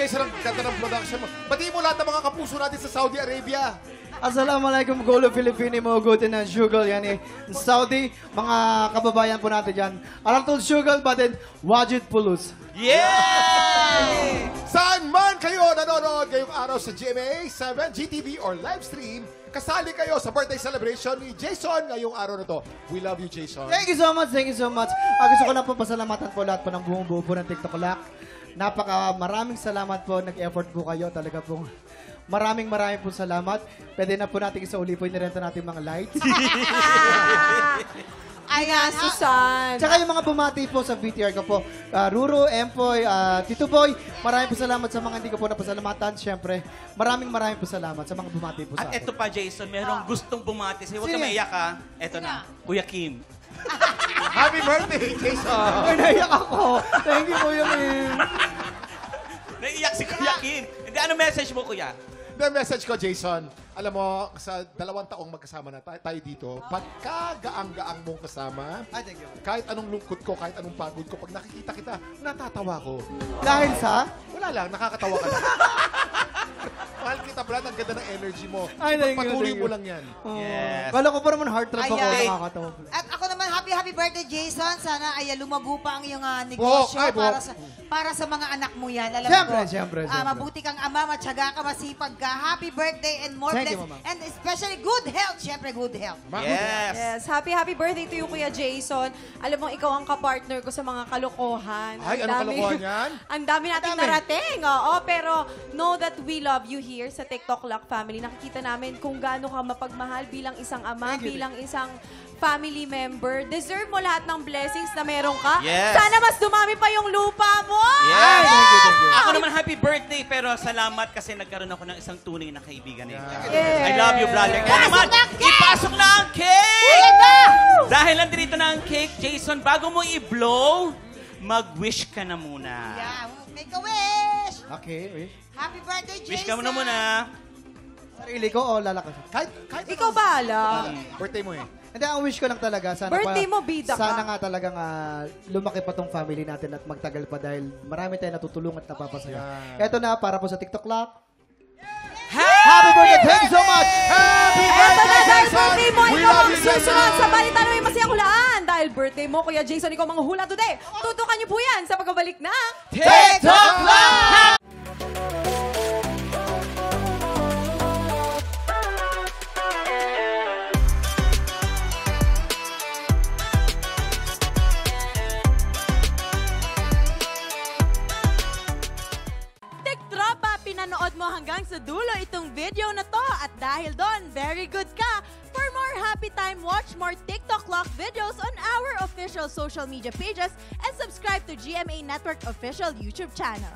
Jason, ang ganda ng production mo. Batiin mo lahat ng mga kapuso natin sa Saudi Arabia. Assalamualaikum Golo Filipini mo good na sugar yan Saudi, mga kababayan po natin dyan. Aratul sugar batin wajid pulus. Yeah! Saan man kayo nanonood ngayong araw sa GMA 7, GTV or live stream, kasali kayo sa birthday celebration ni Jason ngayong araw na to. We love you, Jason. Thank you so much, thank you so much. Gusto ko lang po pasalamatan po lahat po ng buong buo po ng TikTok Lock. Maraming salamat po, nag-effort po kayo talaga po. Maraming po salamat. Pwede na po natin isauli po yung nirenta natin mga lights. Ay nga, Susan. Tsaka yung mga bumati po sa VTR ko po. Ruro, Empoy, Tito Boy, maraming po salamat sa mga hindi ko po napasalamatan. Siyempre, maraming po salamat sa mga bumati po sa At eto pa, Jason, merong gustong bumati sa'yo. Huwag ka maiyak, ha? Eto na, Kuya Kim. Happy birthday, Jason! Naiyak ako. Thank you, Kuya Kim. Naiiyak si Kuya Kim. Hindi, ano message mo, Kuya? The message ko, Jason, alam mo, sa 2 taong magkasama na tayo dito, pagkagaang-gaang mong kasama, kahit anong lungkot ko, kahit anong pagod ko, pag nakikita kita, natatawa ko. Dahil sa? Wala lang, nakakatawa ka lang. Mahal kita, Brad, ang ganda ng energy mo. Ay, thank you, Patuloy thank you. mo lang yan. Yes. Kala ko pa naman heart trap ako. Ayan. Nakakatawa. At ako naman, happy birthday, Jason. Sana ay lumago pa ang iyong negosyo para sa mga anak mo yan. Alam Siyempre. mabuti kang ama, matyaga ka, masipag ka. Happy birthday and more Thank you, blessings. Mama. And especially good health. Siyempre, good health. Yes. Yes, happy birthday to you, Kuya Jason. Alam mo, ikaw ang kapartner ko sa mga kalokohan. Ay, anong kalokohan yan? Ang dami nating narating. Oo, pero know that we love you here sa TikTok Lock family. Nakikita namin kung gaano ka mapagmahal bilang isang ama, bilang isang family member. Deserve mo lahat ng blessings na meron ka. Yes. Sana mas dumami pa yung lupa mo. Yes! Thank you. Ako naman, happy birthday, pero salamat kasi nagkaroon ako ng isang tunay na kaibigan nito. Yes. I love you, brother. Kaya naman, ipasok na ang cake! Dahil nandito na ang cake, Jason, bago mo i-blow, mag-wish ka na muna. Yeah, make a wish. Okay, wish. Happy birthday, Jason. Wish ka muna muna. Sarili ko o lalakas? Kahit Ikaw bahala. birthday mo eh. Hindi, ang wish ko lang talaga, sana Birthday mo, bida ka. Sana nga talagang lumaki pa tong family natin at magtagal pa dahil marami tayong natutulungan at napapasaya. Ito na, para po sa TikTok Lock. Happy birthday! Thank you so much! Happy Eto birthday, na, dahil Jason! birthday mo, We ikaw love ang you, susunod Jason! sa balita na may masayang hulaan. Dahil birthday mo, Kuya Jason, ikaw mga hula today. Tutukan niyo po yan sa pagbabalik na TikTok Lock! Tropa, pinanood mo hanggang sa dulo itong video na to at dahil doon, very good ka. For more happy time, watch more TikTok Lock videos on our official social media pages and subscribe to GMA Network official YouTube channel.